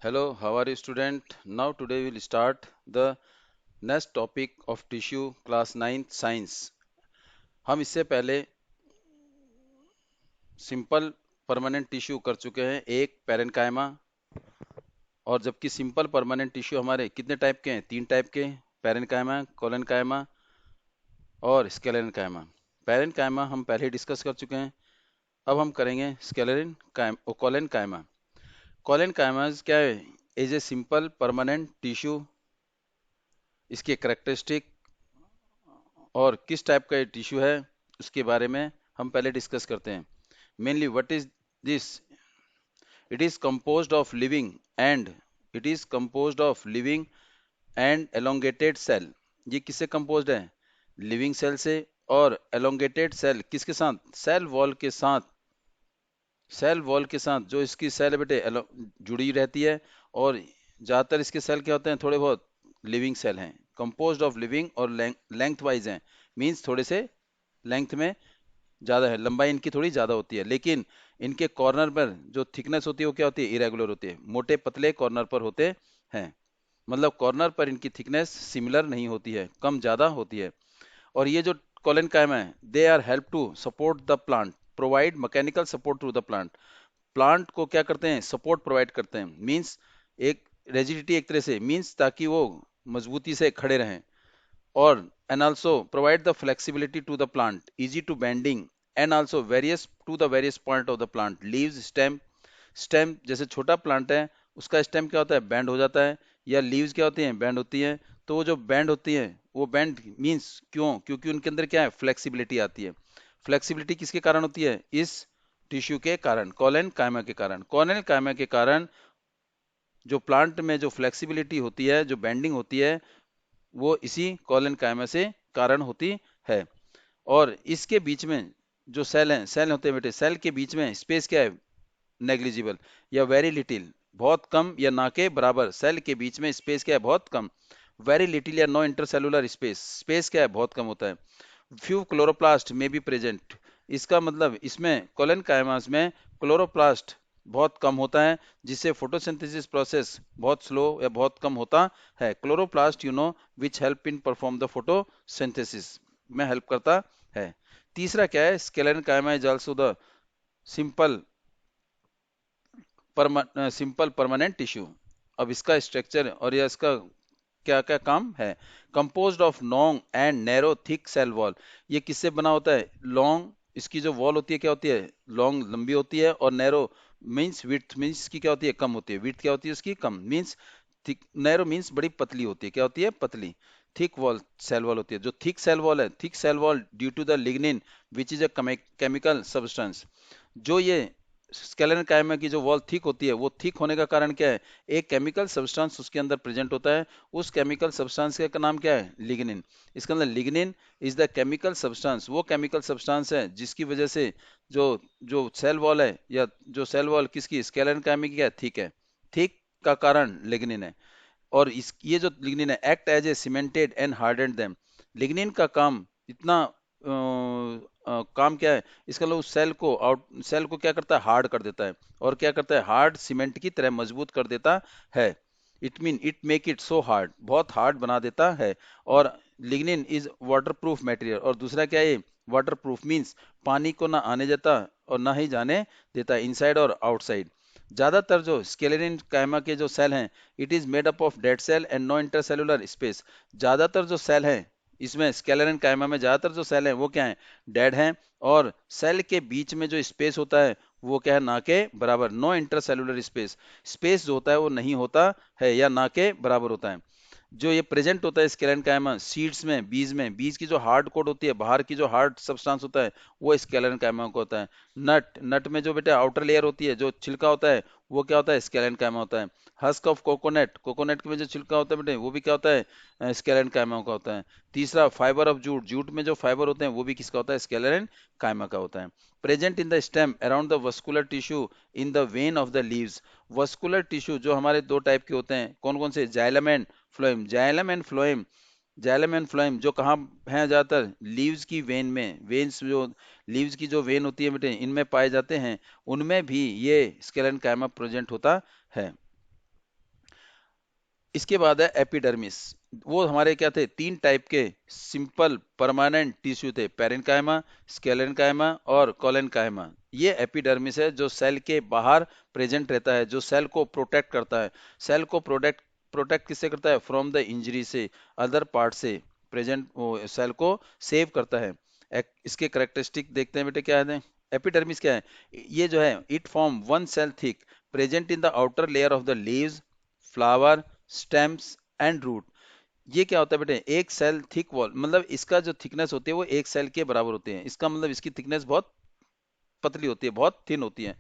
Hello, how are you student? Now today we'll start the next topic of tissue class 9th science. हम इससे पहले simple permanent tissue कर चुके हैं एक पैरेनकाइमा और जबकि सिंपल परमानेंट टिश्यू हमारे कितने टाइप के हैं तीन टाइप के पैरेनकाइमा कोलेनकाइमा और स्केलेरनकाइमा। पैरेनकाइमा हम पहले ही डिस्कस कर चुके हैं। अब हम करेंगे स्केलेरन कोलेनकाइमा। कोलेनकाइमा क्या है? Is a simple permanent tissue. इसके करेक्टरिस्टिक और किस टाइप का ये टिश्यू है उसके बारे में हम पहले डिस्कस करते हैं। Mainly what is this? It is composed of living and it is composed of living and elongated cell. ये किससे कंपोज्ड है? लिविंग सेल से। और एलोंगेटेड सेल किसके साथ? सेल वॉल के साथ जो इसकी सेल है बेटे जुड़ी रहती है। और ज्यादातर इसके सेल क्या होते हैं? थोड़े बहुत लिविंग सेल हैं, कंपोज्ड ऑफ लिविंग और लेंथ वाइज हैं। मीन्स थोड़े से लेंथ में ज्यादा है, लंबाई इनकी थोड़ी ज्यादा होती है, लेकिन इनके कॉर्नर पर जो थिकनेस होती है वो क्या होती है? इरेगुलर होती है, मोटे पतले कॉर्नर पर होते हैं। मतलब कॉर्नर पर इनकी थिकनेस सिमिलर नहीं होती है, कम ज्यादा होती है। और ये जो कोलेनकाइमा है, they are help to support the plant, provide mechanical support to the plant. Plant को क्या करते हैं? सपोर्ट प्रोवाइड करते हैं। मीन्स एक रेजिडिटी एक तरह से, मीन्स ताकि वो मजबूती से खड़े रहें। और and also provide the flexibility to the plant, easy to bending and also various to the various point of the plant, leaves, stem जैसे छोटा प्लांट है उसका स्टेम क्या होता है? बैंड हो जाता है। या लीव्स क्या होती हैं? बैंड होती हैं। तो वो जो बैंड होती है वो बैंड मीन्स क्यों? क्योंकि उनके अंदर क्या है? फ्लेक्सिबिलिटी आती है। फ्लेक्सिबिलिटी किसके कारण होती है? इस टिश्यू के कारण, कॉलन कायमा के कारण। कॉलन कायमा के कारण जो प्लांट में जो फ्लेक्सिबिलिटी होती है, जो बेंडिंग होती है, वो इसी कॉलन कायमा से कारण होती है। और इसके बीच में जो सेल हैं, सेल होते हैं बेटे, सेल के बीच में स्पेस क्या है? नेग्लिजिबल या वेरी लिटिल, बहुत कम या ना के बराबर। सेल के बीच में स्पेस क्या है? बहुत कम। वेरी लिटिल या नो इंटरसेलुलर स्पेस, स्पेस क्या है? बहुत कम होता है। फ्यू क्लोरोप्लास्ट में बी प्रेजेंट। इसका मतलब इसमें कोलन कायमास में क्लोरोप्लास्ट बहुत कम होता है, जिससे फोटोसिंथेसिस प्रोसेस बहुत स्लो या बहुत कम होता है। Chloroplast which help in perform the photosynthesis में हेल्प करता है। तीसरा क्या है? स्केलेरन कायमा is also the simple simple permanent tissue. अब इसका स्ट्रक्चर और या इसका क्या क्या काम है? Composed of long and narrow thick cell wall. ये किससे बना होता है? लॉन्ग, इसकी जो वॉल होती है क्या होती है? लॉन्ग, लंबी होती है। और नैरो मीन्स विड्थ, मीन्स की क्या होती है? कम होती है। विड्थ क्या होती है उसकी? कम। Means thick. नैरो मीन्स बड़ी पतली होती है। क्या होती है? पतली। थिक वॉल, सेल वॉल होती है। जो थिक सेल वॉल है, thick cell wall due to the lignin which is a chemical substance. जो ये स्केलेरन कायमा की जो वॉल थिक होती है, वो थिक होने का कारण क्या है? एक केमिकल सब्सटेंस उसके अंदर प्रेजेंट होता है। उस केमिकल सब्सटेंस का नाम क्या है? लिग्निन। इसके अंदर lignin is the chemical substance, वो केमिकल सब्सटेंस है जिसकी वजह से जो जो सेल वॉल है, या जो सेल वॉल किसकी? स्केलेरन कायमा की क्या है? थिक है। थिक का कारण लिग्निन है। और इस ये जो लिग्निन है, act as a cemented and hardened them. Lignin का काम इतना काम क्या है? इसका मतलब उस सेल को क्या करता है? हार्ड कर देता है। और क्या करता है? हार्ड सीमेंट की तरह मजबूत कर देता है। It make it so hard, बहुत हार्ड बना देता है। और lignin is water proof material. और दूसरा क्या है? वाटर प्रूफ मीन्स पानी को ना आने देता और ना ही जाने देता, इनसाइड और आउटसाइड। ज्यादातर जो स्केलेरिन कायमा के जो सेल हैं, it is made up of dead cell and no intercellular space. ज्यादातर जो सेल हैं इसमें, स्केलेरिन कायमा में ज्यादातर जो सेल हैं वो क्या है? डेड हैं। और सेल के बीच में जो स्पेस होता है वो क्या है? ना के बराबर, नो इंटरसेलुलर स्पेस। स्पेस जो होता है वो नहीं होता है या ना के बराबर होता है। जो ये प्रेजेंट होता है स्केलेरन कायमा सीड्स में, बीज की जो हार्ड कोट होती है, बाहर की जो हार्ड सब्सटेंस होता है, वो स्केलेरन कायमा को होता है। नट में जो बेटा आउटर लेयर होती है, जो छिलका होता है, वो क्या होता है? स्केलेरन कायमा होता है। हस्क ऑफ कोकोनट में जो छिलका होता है बेटे, वो भी क्या होता है? स्केलेरन कायमा का होता है। तीसरा फाइबर ऑफ जूट में जो फाइबर होते हैं वो भी किसका होता है? स्केलेरन कायमा का होता है। Present in the stem around the vascular tissue in the when of the leaves. Vascular tissue जो हमारे दो टाइप के होते हैं, कौन कौन से? Xylem and phloem. Xylem and phloem जो कहाँ हैं? ज्यादातर लीव्स की वेन में। वेन्स जो लीव्स की जो वेन होती है बेटे, इनमें पाए जाते हैं। उनमें भी ये स्केलेरन कायमा प्रेजेंट होता है। इसके बाद है एपिडर्मिस। वो हमारे क्या थे, तीन टाइप के सिंपल परमानेंट टिश्यू थे, पेरेन्काइमा, स्क्लेरेन्काइमा और कोलेन्काइमा। ये एपिडर्मिस है जो सेल के बाहर प्रेजेंट रहता है, जो सेल को प्रोटेक्ट करता है। सेल को प्रोटेक्ट प्रोटेक्ट किससे करता है, फ्रॉम द इंजरी से, अदर पार्ट से प्रेजेंट सेल को सेव करता है। इसके करेक्टरिस्टिक देखते हैं बेटे क्या है। एपिडर्मिस क्या है, ये जो है it form one cell thick present in the outer layer of the leaves, flower, stems and root. ये क्या होता है बेटे, एक सेल थिक वॉल, मतलब इसका जो थिकनेस होती है वो एक सेल के बराबर होती है। इसका मतलब इसकी थिकनेस बहुत पतली होती है, बहुत थिन होती है,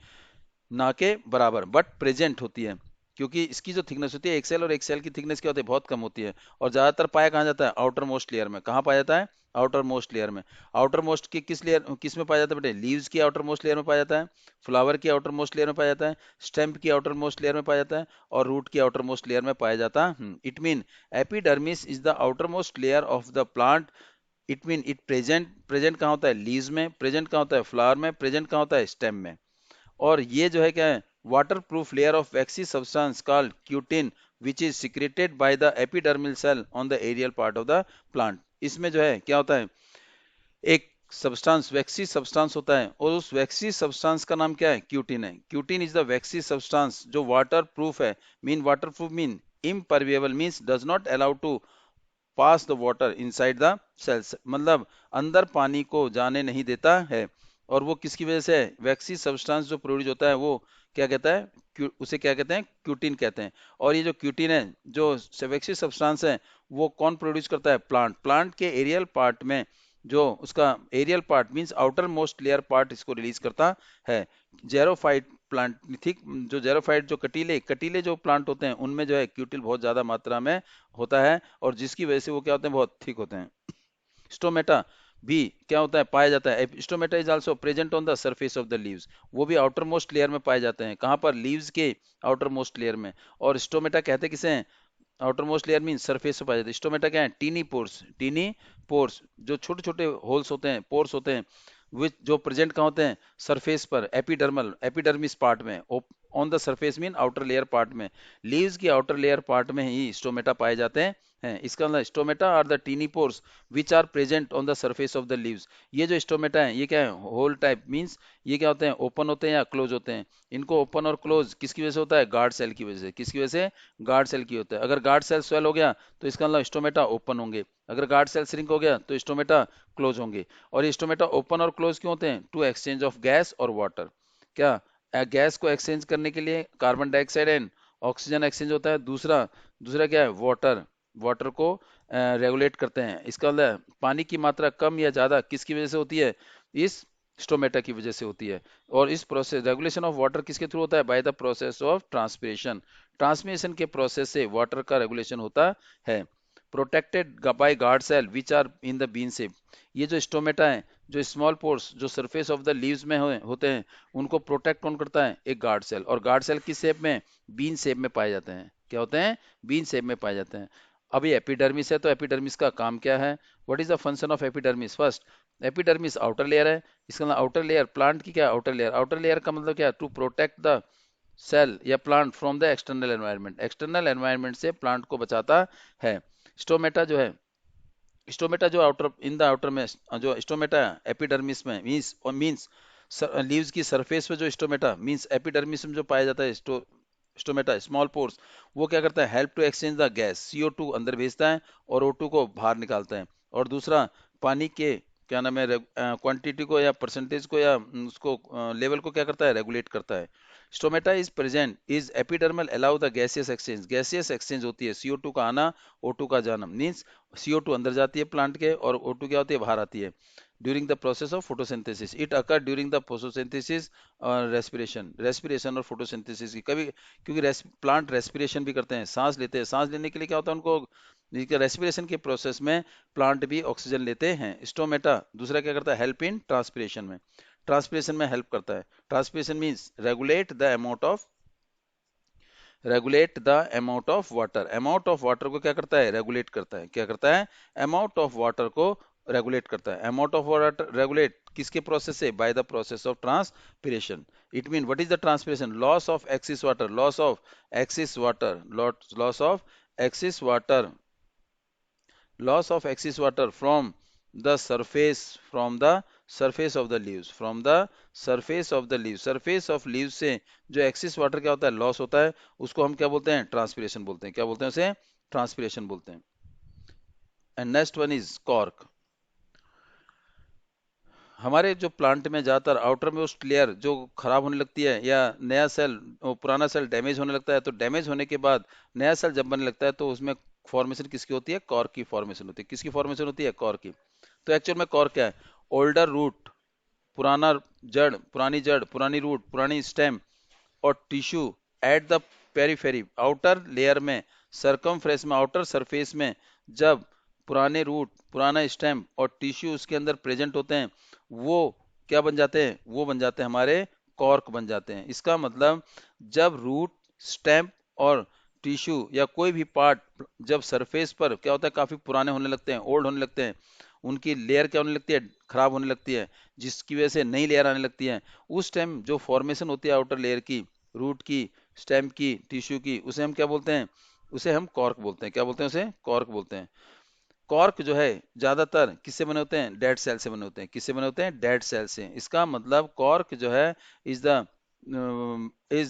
ना के बराबर, बट प्रेजेंट होती है। क्योंकि इसकी जो थिकनेस होती है, एक सेल और एक सेल की थिकनेस क्या होती है, बहुत कम होती है। और ज्यादातर पाया कहाँ जाता है, आउटर मोस्ट लेयर में। कहाँ पाया जाता है, आउटर मोस्ट लेयर में। आउटर मोस्ट की किस लेयर, किस में पाया जाता है बेटे, लीव्स की आउटर मोस्ट लेयर में पाया जाता है, फ्लावर की आउटर मोस्ट लेयर में पाया जाता है, स्टेम की आउटर मोस्ट लेयर में पाया जाता है, और रूट की आउटर मोस्ट लेयर में पाया जाता है। It mean epidermis is the outer most layer of the plant. It mean it present present कहाँ होता है, लीव्स में, प्रेजेंट कहाँ होता है, फ्लावर में, प्रेजेंट कहाँ होता है, स्टेम में। और ये जो है क्या है, waterproof layer of waxy substance called cutin which is secreted by the epidermal cell on the aerial part of the plant. इसमें जो है क्या होता है, एक सब्सटेंस, वैक्सी सब्सटेंस होता है, और उस वैक्सी सब्सटेंस का नाम क्या है, क्यूटिन है। Cutin is the waxy substance जो वाटर प्रूफ है। Mean water proof mean impermeable, means does not allow to pass the water inside the cells, मतलब अंदर पानी को जाने नहीं देता है। और वो किसकी वजह से है, वैक्सी सब्सटेंस जो प्रोड्यूस होता है वो क्या कहता है, उसे क्या कहते हैं, क्यूटिन कहते हैं। और ये जो क्यूटिन है, जो वैक्सी सब्सटेंस है, वो कौन प्रोड्यूस करता है, प्लांट। प्लांट के एरियल पार्ट में, जो उसका aerial part means outer most layer part इसको रिलीज करता है। जेरोफाइट प्लांट, ठीक, जो जेरोफाइट, जो कटीले कटीले जो प्लांट होते हैं, उनमें जो है क्यूटिल बहुत ज्यादा मात्रा में होता है, और जिसकी वजह से वो क्या होते हैं, बहुत थिक होते हैं। स्टोमेटा भी क्या होता है, पाया जाता है। Stomata is also present on the surface of the leaves. वो भी आउटर मोस्ट लेयर में पाए जाते हैं। कहाँ पर, लीव्स के आउटर मोस्ट लेयर में। और स्टोमेटा कहते किसे हैं, outer most layer mean surface पे पाए जाते हैं। स्टोमेटा क्या है, टीनी पोर्स, टीनी पोर्स, जो छोटे छोटे होल्स होते हैं, पोर्स होते हैं, विच जो प्रेजेंट कहाँ होते हैं, सरफेस पर, एपिडर्मल, एपिडर्मिस पार्ट में, on the surface mean outer layer part में। लीव्स की आउटर लेयर पार्ट में ही स्टोमेटा पाए जाते हैं। इसका मतलब stomata are the tiny pores which are present on the surface of the leaves. ये जो स्टोमेटा है, ये क्या है, होल टाइप, मीन्स ये क्या होते हैं, ओपन होते हैं या क्लोज होते हैं। इनको ओपन और क्लोज किसकी वजह से होता है, गार्ड सेल की वजह से। किसकी वजह से, गार्ड सेल की होता है। अगर गार्ड सेल स्वेल हो गया तो इसका मतलब स्टोमेटा ओपन होंगे, अगर गार्ड सेल श्रिंक हो गया तो स्टोमेटा क्लोज होंगे। और ये स्टोमेटा ओपन और क्लोज क्यों होते हैं, टू एक्सचेंज ऑफ गैस और वाटर। क्या, गैस को एक्सचेंज करने के लिए carbon dioxide and oxygen exchange होता है। दूसरा दूसरा क्या है, वाटर, वाटर को रेगुलेट करते हैं। इसका मतलब पानी की मात्रा कम या ज्यादा किसकी वजह से होती है, इस स्टोमेटा की वजह से होती है। और इस प्रोसेस, रेगुलेशन ऑफ वाटर किसके थ्रू होता है, by the process of transpiration. Transmission के प्रोसेस से वाटर का रेगुलेशन होता है। Protected by guard cell which are in the bean shape. ये जो स्टोमेटा है, जो स्मॉल पोर्स जो सरफेस ऑफ द लीव्स में होते हैं, उनको प्रोटेक्ट कौन करता है, एक गार्ड सेल। और गार्ड सेल किस शेप में, बीन शेप में पाए जाते हैं। क्या होते हैं, बीन शेप में पाए जाते हैं। अभी एपिडर्मिस है, तो एपिडर्मिस का काम क्या है, what is the function of epidermis. First, epidermis outer layer है। इसका मतलब आउटर लेयर, प्लांट की क्या, आउटर लेयर। आउटर लेयर का मतलब क्या, टू प्रोटेक्ट द सेल या plant from the external environment. External environment से प्लांट को बचाता है। स्टोमेटा जो है, स्टोमेटा जो आउटर, इन द आउटर में, जो स्टोमेटा एपिडर्मिस में मींस, और मींस लीव्स की सरफेस पे जो स्टोमेटा मींस एपिडर्मिस में जो पाया जाता है, स्टोमेटा स्मॉल पोर्स, वो क्या करता है, help to exchange the gas, CO2 अंदर भेजता है और O2 को बाहर निकालता है। और दूसरा, पानी के क्या नाम है, क्वांटिटी को या परसेंटेज को या उसको लेवल को क्या करता है, रेगुलेट करता है। Stomata is present is epidermal allow the gaseous exchange. Gaseous exchange होती है, CO2 का आना, O2 का जाना, मीन्स CO2 अंदर जाती है प्लांट के, और O2 क्या होती है, बाहर आती है। During the process of photosynthesis, it occur during the photosynthesis और रेस्पिरेशन, रेस्पिरेशन और फोटोसिंथेसिस की कभी, क्योंकि प्लांट रेस्पिरेशन भी करते हैं, सांस लेते हैं। सांस लेने के लिए क्या होता है उनको, रेस्पिरेशन के प्रोसेस में प्लांट भी ऑक्सीजन लेते हैं। स्टोमेटा दूसरा क्या करता है, हेल्प इन ट्रांसपिरेशन में, ट्रांसपिरेशन में हेल्प करता है। Transpiration means regulate the amount of water. Amount of water को क्या करता है, रेगुलेट करता है। क्या करता है, अमाउंट ऑफ वाटर को रेगुलेट करता है। अमाउंट ऑफ वाटर रेगुलेट किसके प्रोसेस से, bye the process of transpiration. It mean what is the transpiration, loss of axis water, loss of axis water, loss of excess water, loss of excess water from the surface of the leaves, from the surface of the leaves, surface of leaves से जो excess water क्या होता है, loss होता है, उसको हम क्या बोलते हैं, ट्रांसपिरेशन बोलते हैं। क्या बोलते हैं उसे, ट्रांसपिरेशन बोलते हैं। And next one is cork. हमारे जो प्लांट में ज्यादातर आउटर मोस्ट लेयर जो खराब होने लगती है, या नया सेल, पुराना सेल डैमेज होने लगता है, तो डैमेज होने के बाद नया सेल जब बनने लगता है तो उसमें फॉर्मेशन किसकी होती है, कॉर्क की फॉर्मेशन होती है। किसकी फॉर्मेशन होती है, कॉर्क की। तो एक्चुअल में कॉर्क क्या है, ओल्डर रूट, पुराना जड़, पुरानी जड़, पुरानी रूट, पुरानी स्टेम और tissue at the periphery, outer layer में, सरकमफ्रेंस में, आउटर सरफेस में, जब पुराने रूट, पुराना स्टेम और टिश्यू उसके अंदर प्रेजेंट होते हैं, वो क्या बन जाते हैं, वो बन जाते हैं हमारे कॉर्क बन जाते हैं। इसका मतलब जब रूट, स्टेम और टिश्यू या कोई भी पार्ट जब सरफेस पर क्या होता है, काफी पुराने होने लगते हैं, ओल्ड होने लगते हैं, उनकी लेयर क्या होने लगती है, खराब होने लगती है, जिसकी वजह से नई लेयर आने लगती है, उस टाइम जो फॉर्मेशन होती है आउटर लेयर की, रूट की, स्टेम की, टिश्यू की, उसे हम क्या बोलते हैं, उसे हम कॉर्क बोलते हैं। क्या बोलते हैं, उसे कॉर्क बोलते हैं। कॉर्क जो है ज्यादातर किससे बने होते हैं, डेड सेल से बने होते हैं। किससे बने होते हैं, डेड सेल से। इसका मतलब कॉर्क जो है is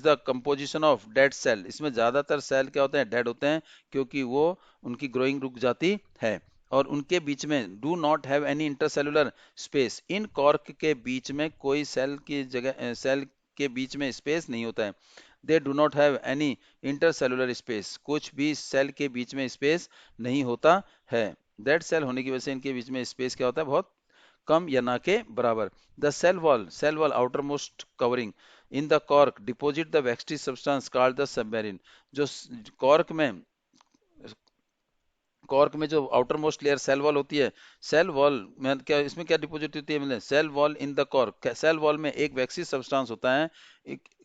the composition of dead cell. इसमें ज्यादातर सेल क्या होते हैं, डेड होते हैं, क्योंकि वो उनकी ग्रोइंग रुक जाती है और उनके बीच में do not have any intercellular space. In cork के बीच में कोई सेल की जगह, सेल के बीच में स्पेस नहीं होता है। They do not have any intercellular space, कुछ भी सेल के बीच में स्पेस नहीं होता है। डेड सेल होने की वजह से इनके बीच में स्पेस क्या होता है, बहुत कम या ना के बराबर। The cell wall outer most covering in the cork deposit the waxy substance called the suberin. जो कॉर्क में, कॉर्क में जो outer most layer cell wall होती है, सेल वॉल में क्या, इसमें क्या डिपोजिट होती है, मतलब cell wall in the cork, cell wall में एक वैक्सी सब्सटेंस होता है,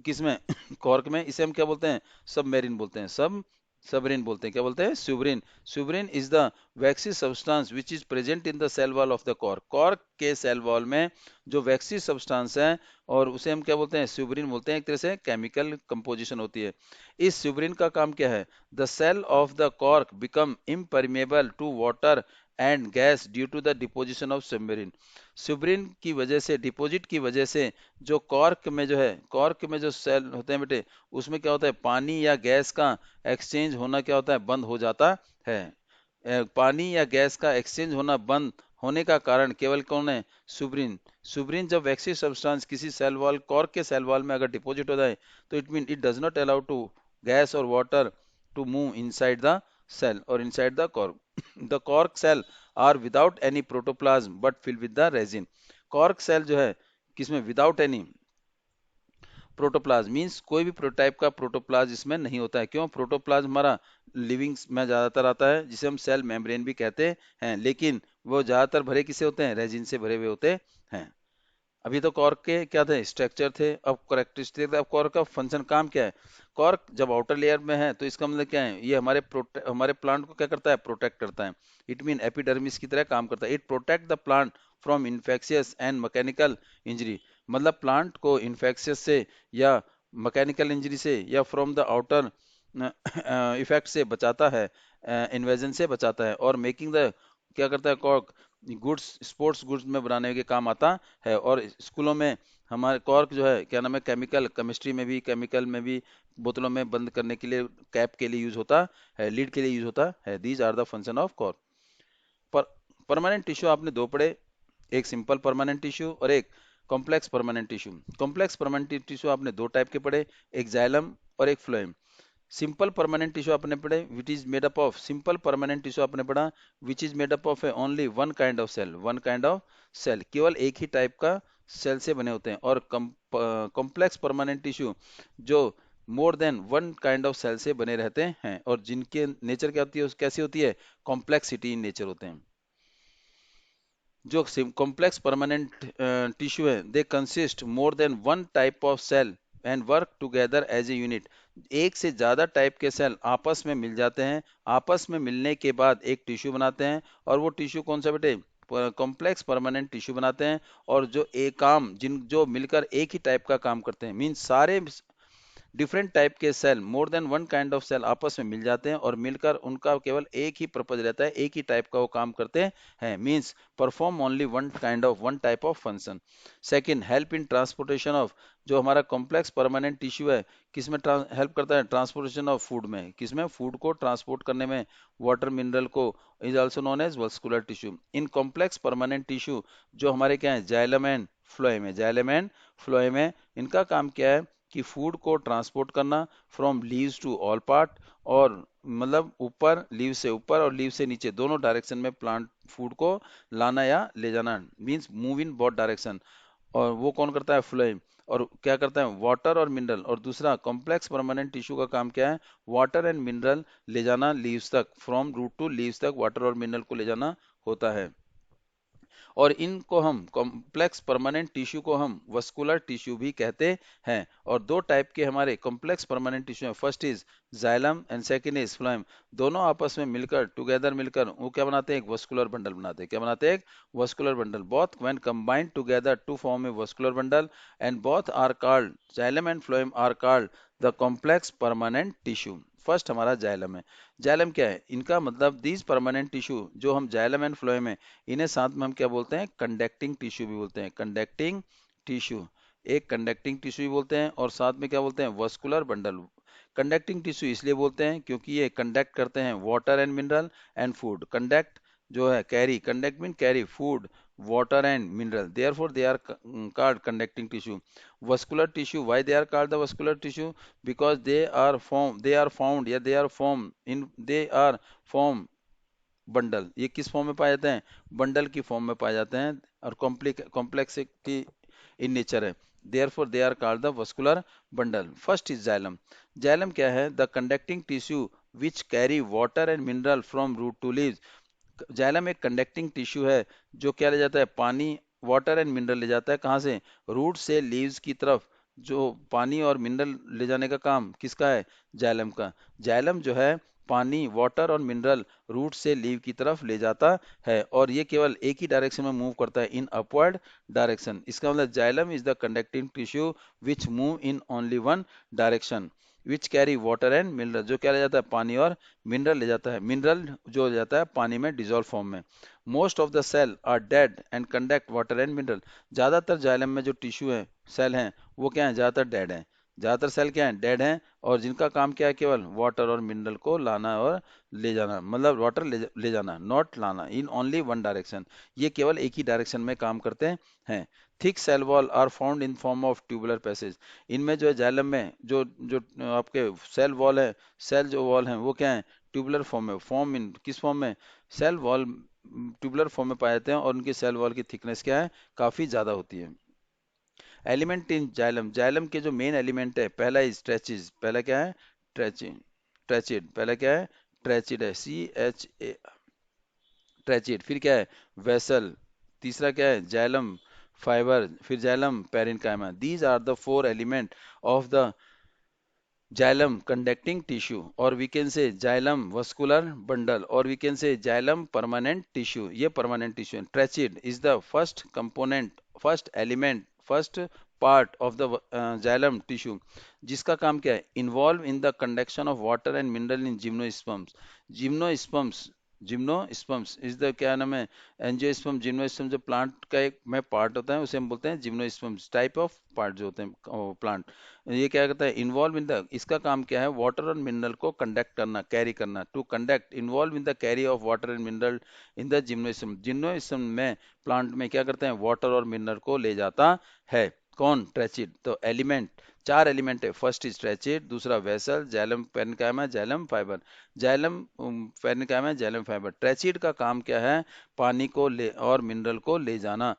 किसमें, कॉर्क में। इसे हम क्या बोलते हैं, सबमेरिन बोलते हैं, सबरीन बोलते हैं। क्या बोलते हैं, suberin. Suberin is the waxy substance which is present in the cell wall of the cork. Cork के सेल वॉल में जो वैक्सी सब्सटेंस है, और उसे हम क्या बोलते हैं, सुब्रिन बोलते हैं। एक तरह से केमिकल कंपोजिशन होती है। इस सुब्रिन का काम क्या है, the cell of the cork become impermeable to water and gas due to the deposition of suberin. Suberin की वजह से, डिपोजिट की वजह से, जो कॉर्क में जो है, कॉर्क में जो सेल होते हैं बेटे, उसमें क्या होता है, पानी या गैस का एक्सचेंज होना क्या होता है, बंद हो जाता है। पानी या गैस का एक्सचेंज होना बंद होने का कारण केवल कौन है, सुब्रिन। सुब्रिन जब वैक्सी सब्सटेंस किसी सेल वॉल, कॉर्क के सेल वॉल में अगर डिपॉजिट हो जाए, तो it mean it does not allow to gas और water to move inside the cell or inside the cork. The cork cell are without any protoplasm but filled with the resin. cork cell जो है किसमें, without any protoplasm, means कोई भी प्रोटाइप का protoplasm इसमें नहीं होता है। क्यों, प्रोटोप्लाज्म हमारा लिविंग में ज्यादातर आता है, जिसे हम सेल मेम्ब्रेन भी कहते हैं, लेकिन वो ज्यादातर भरे किसे होते हैं, रेजिन से भरे हुए होते हैं। अभी तो कॉर्क के क्या थे, स्ट्रक्चर थे, अब करेक्टरिस्टिक थे। अब कॉर्क का फंक्शन, काम क्या है, कॉर्क जब आउटर लेयर में है तो इसका मतलब क्या है, ये हमारे प्लांट को क्या करता है, प्रोटेक्ट करता है। इट मीन एपिडर्मिस की तरह काम करता है। It protect the plant from infectious and mechanical injury. मतलब प्लांट को इन्फेक्शियस से या मैकेनिकल इंजरी से या फ्रॉम द आउटर इफेक्ट से बचाता है, इन्वेजन से बचाता है। और मेकिंग द, क्या करता है कॉर्क, गुड्स, स्पोर्ट्स गुड्स में बनाने के काम आता है। और स्कूलों में हमारे कॉर्क जो है, क्या नाम है, केमिकल, केमिस्ट्री में भी, केमिकल में भी, बोतलों में बंद करने के लिए, कैप के लिए यूज होता है, लीड के लिए यूज होता है। These are the function of cork. पर परमानेंट टिश्यू आपने दो पढ़े, एक सिंपल परमानेंट टिश्यू और एक complex permanent tissue. Complex permanent tissue आपने दो टाइप के पढ़े, एक जाइलम और एक फ्लोएम। सिंपल परमानेंट टिश्यू आपने पढ़े, which is made up of, simple permanent tissue आपने पढ़ा which is made up of only one kind of cell, one kind of cell, केवल एक ही टाइप का सेल से बने होते हैं। और कॉम्प्लेक्स परमानेंट टिश्यू जो more than one kind of cell से बने रहते हैं, और जिनके नेचर क्या होती है, कैसी होती है, कॉम्प्लेक्सिटी इन नेचर होते हैं। जो कॉम्प्लेक्स परमानेंट टिश्यू है, they consist more than one type of cell and work together as a unit. एक से ज्यादा टाइप के सेल आपस में मिल जाते हैं, आपस में मिलने के बाद एक टिश्यू बनाते हैं, और वो टिश्यू कौन सा बेटे, कॉम्प्लेक्स परमानेंट टिश्यू बनाते हैं। और जो एक काम, जिन जो मिलकर एक ही टाइप का काम करते हैं, मीन सारे डिफरेंट टाइप के cell, more than one kind of cell आपस में मिल जाते हैं और मिलकर उनका केवल एक ही पर्पज रहता है, एक ही टाइप का वो काम करते हैं, means perform only one type of function. Second, help in transportation of, जो हमारा कॉम्प्लेक्स परमानेंट टिश्यू है, किसमें हेल्प करता है, ट्रांसपोर्टेशन ऑफ फूड में, किसमें, फूड को ट्रांसपोर्ट करने में, वाटर मिनरल को, is also known as vascular tissue. इन कॉम्प्लेक्स परमानेंट टिश्यू जो हमारे क्या है, जाइलम एंड फ्लोएम है, जाइलम एंड फ्लोएम है, इनका काम क्या है कि फूड को ट्रांसपोर्ट करना from leaves to all part, और मतलब ऊपर, लीव से ऊपर और लीव से नीचे दोनों डायरेक्शन में प्लांट फूड को लाना या ले जाना, means move in both direction. और वो कौन करता है, फ्लोएम। और क्या करता है, वाटर और मिनरल। और दूसरा कॉम्प्लेक्स परमानेंट टिश्यू का काम क्या है, वाटर एंड मिनरल ले जाना लीव्स तक, फ्रॉम रूट टू लीव्स तक वाटर और मिनरल को ले जाना होता है। और इनको हम कॉम्प्लेक्स परमानेंट टिश्यू को हम वस्कुलर टिश्यू भी कहते हैं। और दो टाइप के हमारे कॉम्प्लेक्स परमानेंट टिश्यू हैं, first is xylem and second is phloem. दोनों आपस में मिलकर, टुगेदर मिलकर वो क्या बनाते हैं, एक वस्कुलर बंडल बनाते हैं। क्या बनाते हैं, एक vascular bundle. Both when combined together to form a vascular bundle and both are called, xylem and phloem are called the complex permanent tissue. First हमारा जाइलम है। जाइलम क्या है, इनका मतलब दीज परमानेंट टिश्यू जो हम जाइलम एंड फ्लोएम है, इन्हें साथ में हम क्या बोलते हैं, कंडक्टिंग टिश्यू भी बोलते हैं, कंडक्टिंग टिश्यू। एक कंडक्टिंग टिश्यू भी बोलते हैं और साथ में क्या बोलते हैं, वस्कुलर बंडल। कंडक्टिंग टिश्यू इसलिए बोलते हैं क्योंकि ये कंडक्ट करते हैं water and mineral and food. Conduct जो है, carry, conduct mean carry food, water and mineral, therefore they are called conducting tissue. Vascular tissue, why they are called the vascular tissue, because they are found या they are formed in, they are formed bundle. ये किस form में पाए जाते हैं, bundle की form में पाए जाते हैं, और कॉम्प्लेक्सिटी इन नेचर है, therefore they are called the vascular bundle. First is xylem. Xylem क्या है, the conducting tissue which carry water and mineral from root to leaves. Xylem एक कंडक्टिंग टिश्यू है जो क्या ले जाता है, पानी, वाटर एंड मिनरल ले जाता है, कहाँ से, रूट से लीव्स की तरफ। जो पानी और मिनरल ले जाने का काम किसका है, जाइलम का। जाइलम जो है पानी, वाटर और मिनरल रूट से लीव की तरफ ले जाता है, और ये केवल एक ही डायरेक्शन में मूव करता है, इन अपवर्ड डायरेक्शन। इसका मतलब xylem is the conducting tissue which move in only one direction, which carry water and mineral, जो क्या ले जाता है, पानी और मिनरल ले जाता है, मिनरल जो ले जाता है पानी में डिजोल्व फॉर्म में। Most of the cell are dead and conduct water and mineral. ज्यादातर जाइलम में जो टिश्यू है, सेल हैं, वो क्या है, ज्यादातर डेड हैं। ज्यादातर सेल क्या है, डेड हैं, और जिनका काम क्या है, केवल वाटर और मिनरल को लाना और ले जाना, मतलब वाटर ले जाना, नॉट लाना, इन ओनली वन डायरेक्शन। ये केवल एक ही डायरेक्शन में काम करते हैं। Thick cell wall are found in form of tubular passage. इनमें जो है जाइलम में जो जो आपके सेल वॉल है, सेल जो वॉल है वो क्या है, ट्यूबुलर फॉर्म में, फॉर्म इन किस फॉर्म में, सेल वॉल ट्यूबुलर फॉर्म में पाए जाते हैं, और उनकी सेल वॉल की थिकनेस क्या है, काफी ज्यादा होती है। एलिमेंट इन जाइलम, जाइलम के जो मेन एलिमेंट है, पहला इज ट्रेचिज, पहला क्या है, ट्रेचिड, ट्रेचिड पहला क्या है, ट्रेचिड है, CHA, ट्रेचिड। फिर क्या है, वेसल। तीसरा क्या है, जाइलम फाइबर, फिर xylem parenchyma. These are the four element of the xylem conducting tissue, और we can say xylem vascular bundle, और we can say xylem permanent tissue. ये परमानेंट टिश्यू है। Tracheid is the first component, first element, first part of the xylem tissue, जिसका काम क्या है, involve in the conduction of water and mineral in gymnosperms. Gymnosperms, gymnosperms is the क्या नाम है, angiosperm, gymnosperm जो plant का एक में पार्ट होता है उसे हम बोलते हैं जिम्नोस्पर्म्स, टाइप ऑफ पार्ट जो होते हैं प्लांट। ये क्या करता है, इन्वॉल्व इन द, इसका काम क्या है, वाटर और मिनरल को कंडक्ट करना, कैरी करना, to conduct, involve in the carry of water and mineral in the gymnosperm. Gymnosperm में, प्लांट में क्या करते हैं, वाटर और मिनरल को ले जाता है। कौन, ट्रेचिड। तो एलिमेंट, चार एलिमेंट है, फर्स्ट इज ट्रेचिड, दूसरा vessel, xylem parenchyma, xylem fibre. Xylem parenchyma, xylem fibre. Tracheid का काम क्या है, पानी को ले और मिनरल को ले जाना।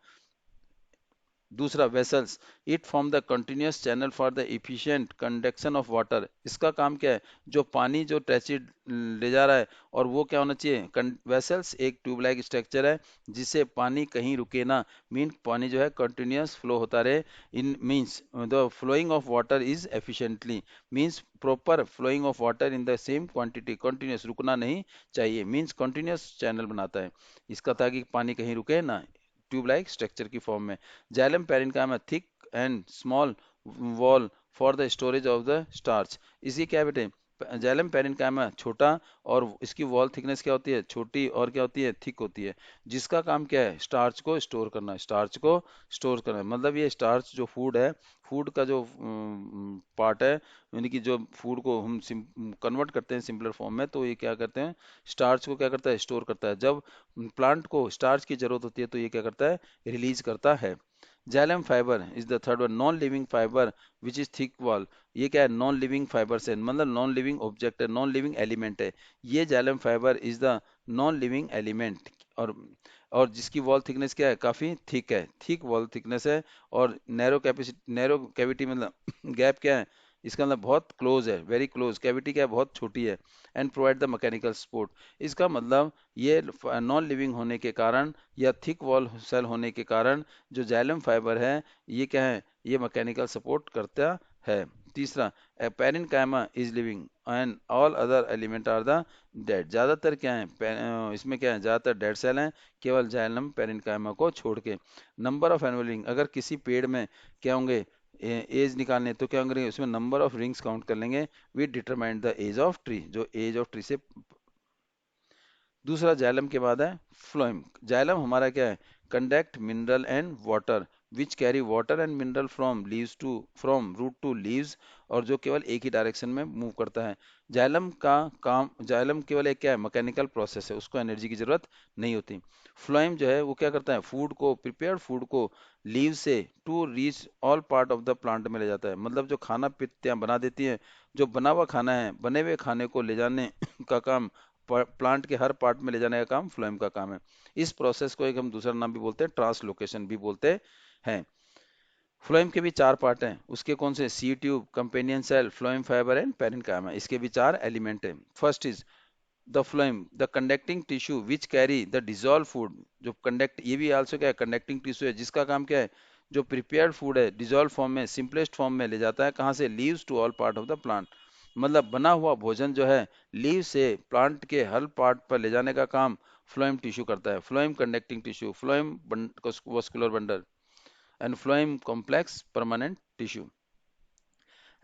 दूसरा vessels, it form the continuous channel for the efficient conduction of water. इसका काम क्या है, जो पानी जो ट्रेचिड ले जा रहा है, और वो क्या होना चाहिए, वेसल्स एक ट्यूब लाइक स्ट्रक्चर है जिससे पानी कहीं रुके ना, मीन पानी जो है कंटिन्यूअस फ्लो होता रहे। In means the flowing of water is efficiently, means proper flowing of water in the same quantity, continuous रुकना नहीं चाहिए, मीन्स कंटिन्यूअस चैनल बनाता है इसका, ताकि पानी कहीं रुके ना, ट्यूब लाइक स्ट्रक्चर की फॉर्म में। Xylem parenchyma, thick and small wall for the storage of the starch. इसी क्या है बेटे, जाइलम पेरेन्काइमा छोटा और इसकी वॉल थिकनेस क्या होती है, छोटी और क्या होती है, थिक होती है, जिसका काम क्या है, स्टार्च को स्टोर करना, स्टार्च को स्टोर करना। मतलब ये स्टार्च जो फूड है, फूड का जो पार्ट है, यानी कि जो फूड को हम कन्वर्ट करते हैं सिंपलर फॉर्म में, तो ये क्या करते हैं, स्टार्च को क्या करता है, स्टोर करता है। जब प्लांट को स्टार्च की जरूरत होती है तो ये क्या करता है, रिलीज करता है। Xylem fibre is the third one, non living fibre which is thick wall. ये क्या है, नॉन लिविंग फाइबर से मतलब नॉन लिविंग ऑब्जेक्ट है, नॉन लिविंग एलिमेंट है। ये xylem fibre is the non living element, और जिसकी वॉल थिकनेस क्या है, काफी थिक है, थिक वॉल थिकनेस है। और नैरो कैपेसिटी, नैरो कैविटी मतलब गैप क्या है, इसका मतलब बहुत क्लोज है, वेरी क्लोज, कैविटी क्या है, बहुत छोटी है। And provide the mechanical support. इसका मतलब ये नॉन लिविंग होने के कारण या थिक वॉल सेल होने के कारण जो जाइलम फाइबर है, ये क्या है, ये मैकेनिकल सपोर्ट करता है। तीसरा, parenchyma is living and all other element are the dead. ज्यादातर क्या है, इसमें क्या है, ज्यादातर डेड सेल हैं, केवल जाइलम पेरेन्काइमा को छोड़ के। नंबर ऑफ एनुअल रिंग, अगर किसी पेड़ में क्या होंगे, एज निकालने, तो क्या करेंगे, उसमें नंबर ऑफ रिंग्स काउंट कर लेंगे। We determine the age of tree, जो एज ऑफ ट्री से। दूसरा जाइलम के बाद है फ्लोएम। जाइलम हमारा क्या है, conduct mineral and water which carry water and mineral from leaves to, from root to leaves, और जो केवल एक ही डायरेक्शन में मूव करता है। जाइलम का काम, जाइलम केवल एक क्या है, मैकेनिकल प्रोसेस है, उसको एनर्जी की जरूरत नहीं होती। फ्लोएम जो है वो क्या करता है, फूड को, प्रिपेयर्ड फूड को लीव से to reach all part of the plant में ले जाता है। मतलब जो खाना पत्तियां बना देती हैं, जो बना हुआ खाना है, बने हुए खाने को ले जाने का काम, प्लांट के हर पार्ट में ले जाने का काम फ्लोएम का काम है। इस प्रोसेस को एक हम दूसरा नाम भी बोलते हैं, ट्रांसलोकेशन भी बोलते हैं। फ्लोएम के भी चार पार्ट हैं, उसके कौन से, sieve tube, companion cell, phloem fibre and parenchyma, इसके भी चार एलिमेंट हैं। First is the phloem, the conducting tissue which carry the dissolve food. जो कंडक्ट, ये भी आल्सो क्या है, कंडक्टिंग टिश्यू है, जिसका काम क्या है, जो प्रिपेयर्ड फूड है डिजोल्व फॉर्म में, सिंपलेस्ट फॉर्म में ले जाता है, कहाँ से, leaves to all part of the plant. मतलब बना हुआ भोजन जो है, लीव से प्लांट के हर पार्ट पर ले जाने का काम फ्लोएम टिश्यू करता है। Phloem conducting tissue, phloem vascular bundle and phloem complex permanent tissue.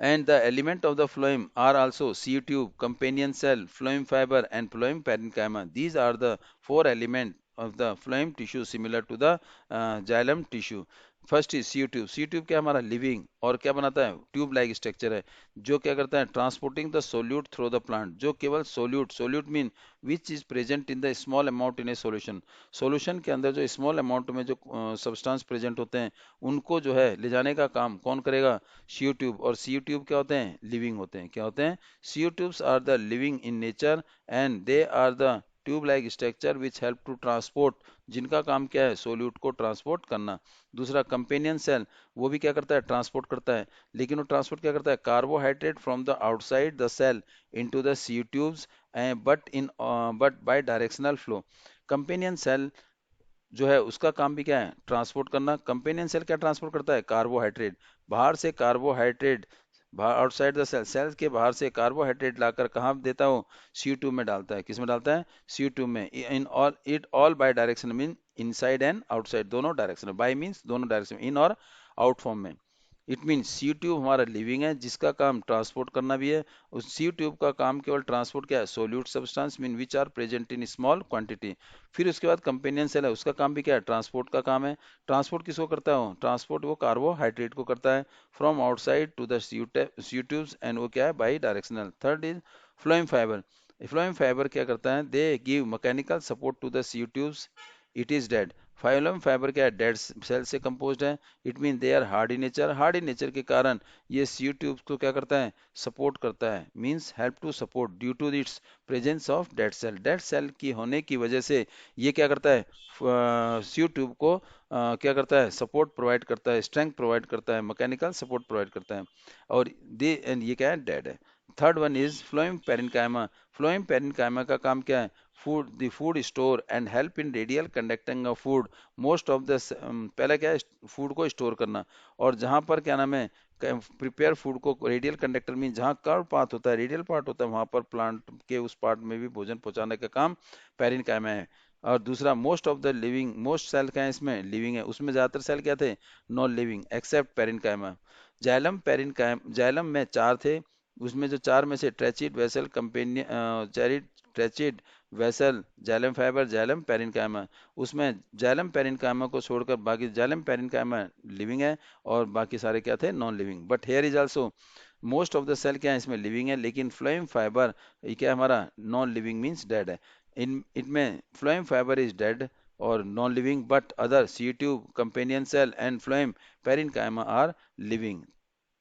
And the element of the phloem are also C tube, companion cell, phloem fiber, and phloem parenchyma. These are the four elements of the phloem tissue similar to the xylem tissue. First is sieve tube. Sieve tube क्या, हमारा living और क्या बनाता है, tube like structure है, जो क्या करता है, transporting the solute through the plant. जो केवल solute, solute mean which is present in the small amount in A solution. Solution के अंदर जो स्मॉल अमाउंट में जो सब्सटेंस प्रेजेंट होते हैं, उनको जो है ले जाने का काम कौन करेगा, सीयू ट्यूब। और सीयू ट्यूब क्या होते हैं, लिविंग होते हैं। क्या होते हैं, sieve tubes are the living in nature and they are the tube like structure which help to transport, जिनका काम क्या है, सोल्यूट को ट्रांसपोर्ट करना। दूसरा कंपेनियन सेल, वो भी क्या करता है, ट्रांसपोर्ट करता है, लेकिन वो ट्रांसपोर्ट क्या करता है, carbohydrate from the outside the cell into the sieve tubes, but bidirectional flow. Companion cell जो है उसका काम भी क्या है, ट्रांसपोर्ट करना। कंपेनियन सेल क्या ट्रांसपोर्ट करता है, कार्बोहाइड्रेट, बाहर से carbohydrate, outside the cell, cell के बाहर से कार्बोहाइड्रेट लाकर कहाँ देता है, वो सी ट्यूब में डालता है। किस में डालता है, सी ट्यूब में। In all, it all bidirection mean inside and outside, दोनों डायरेक्शन, बाय मीन्स दोनों डायरेक्शन, इन और आउट फॉर्म में। इट मीन सी ट्यूब हमारा लिविंग है, जिसका काम ट्रांसपोर्ट करना भी है। उस सी ट्यूब का काम केवल ट्रांसपोर्ट क्या है, solute substance mean which are present in small quantity. फिर उसके बाद कंपेनियन सेल है, उसका काम भी क्या है, ट्रांसपोर्ट का काम है। ट्रांसपोर्ट किसको करता है, वो ट्रांसपोर्ट वो कार्बोहाइड्रेट को करता है, from outside to the sieve tubes, and वो क्या है, bidirectional. Third is phloem fibre. Phloem fibre क्या करता है, they give mechanical support to the sieve tubes. It is dead. Phloem fibre क्या है, डेड सेल से कंपोज्ड है। It mean they are hard in nature, hard in nature के कारण ये सी ट्यूब्स को क्या करता है, सपोर्ट करता है, means help to support due to its presence of dead cell. Dead cell की होने की वजह से ये क्या करता है, सी ट्यूब को क्या करता है, सपोर्ट प्रोवाइड करता है, स्ट्रेंथ प्रोवाइड करता है, मैकेनिकल सपोर्ट प्रोवाइड करता है। और दे, एंड ये क्या है, डेड है। Third one is phloem parenchyma. Phloem parenchyma का काम क्या है, food, the food store and help in radial conducting of food. Most of the, पहला क्या है, फूड को स्टोर करना, और जहां पर क्या नाम है, प्रिपेयर फूड को, रेडियल कंडक्टर मीन जहाँ कर्व पाथ होता है, रेडियल पार्ट होता है, वहां पर प्लांट के उस पार्ट में भी भोजन पहुंचाने का काम पेरेन्काइमा है। और दूसरा, most of the living, most cell क्या है इसमें, लिविंग है, उसमें ज्यादातर सेल क्या थे, non living except parenchyma. Xylem में चार थे, उसमें जो चार में से ट्रेचिड वेसल कंपेनियन चैरिड tracheid vessel xylem fibre xylem parenchyma, उसमें जाइलम पेरिनकाइमा को छोड़कर बाकी जाइलम पेरिनकाइमा लिविंग है और बाकी सारे क्या थे, non living. But here is also most of the cell क्या है, इसमें लिविंग है, लेकिन फ्लोएम फाइबर ये क्या है, हमारा नॉन लिविंग मीन्स डेड है। इन इनमें फ्लोएम फाइबर इज डेड और non living, but other sieve tube companion cell and phloem parenchyma are living.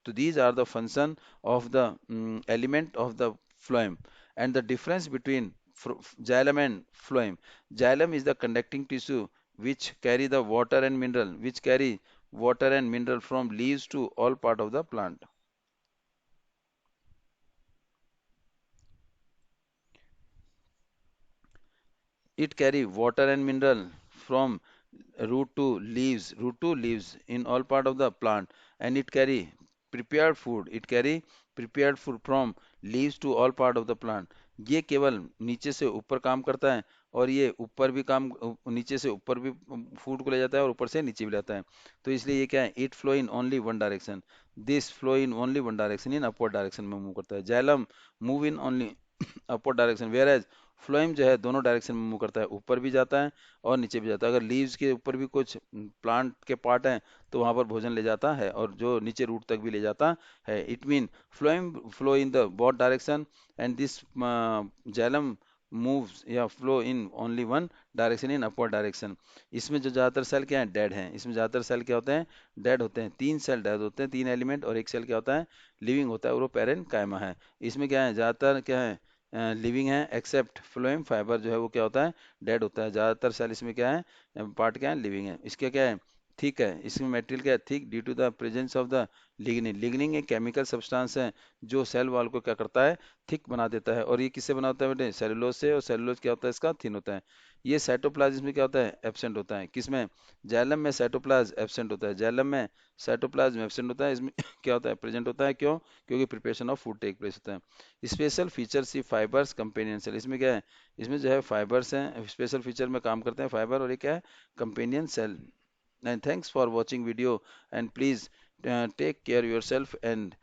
So these are the function of the element of the phloem. And the difference between xylem and phloem. Xylem is the conducting tissue which carry the water and mineral, which carry water and mineral from leaves to all part of the plant. It carry water and mineral from root to leaves in all part of the plant, and it carry prepared food. It carry prepared food from leaves to all part of the plant. ये केवल नीचे से ऊपर काम करता है और ये ऊपर भी काम नीचे से ऊपर भी फूड को ले जाता है और ऊपर से नीचे भी लाता है। तो इसलिए ये क्या है, it flow in only one direction, this flow in only one direction, in upward direction में मूव करता है। Xylem move in only upward direction, whereas phloem जो है दोनों डायरेक्शन में मूव करता है, ऊपर भी जाता है और नीचे भी जाता है। अगर लीव्स के ऊपर भी कुछ प्लांट के पार्ट हैं तो वहां पर भोजन ले जाता है और जो नीचे रूट तक भी ले जाता है। It mean phloem flow in the both direction and this xylem moves या flow in only one direction, in upward direction. इसमें जो ज्यादातर सेल क्या है, डेड हैं। इसमें ज्यादातर सेल क्या होते हैं, डेड होते हैं। तीन सेल डेड होते हैं, तीन एलिमेंट, और एक सेल क्या होता है, लिविंग होता है, और वो पेरेन्काइमा है। इसमें क्या है, ज्यादातर क्या है, लिविंग है, एक्सेप्ट फ्लोएम फाइबर जो है वो क्या होता है, डेड होता है। ज्यादातर सेल इसमें क्या है, पार्ट क्या है, लिविंग है। इसके क्या है, थिक है, इसमें मटेरियल क्या है, thick, due to the presence of the lignin. Lignin एक केमिकल सब्सटेंस है जो सेल वॉल को क्या करता है, थिक बना देता है। और ये किससे बना होता है बेटे, सेलुलोज से, और सेलुलोज क्या होता है, इसका थिन होता है। ये साइटोप्लाज्म में क्या होता है, एब्सेंट होता है। किसमें, जाइलम में साइटोप्लाज्म एब्सेंट होता है, जाइलम में साइटोप्लाज्म एब्सेंट होता है। इसमें क्या होता है, प्रेजेंट होता है। क्यों, क्योंकि preparation of food take place होता है। Special feature sieve fibres companion cell, इसमें क्या है, इसमें जो है फाइबर्स हैं, स्पेशल फीचर में काम करते हैं फाइबर, और ये क्या है, companion cell. And thanks for watching video, and please take care yourself and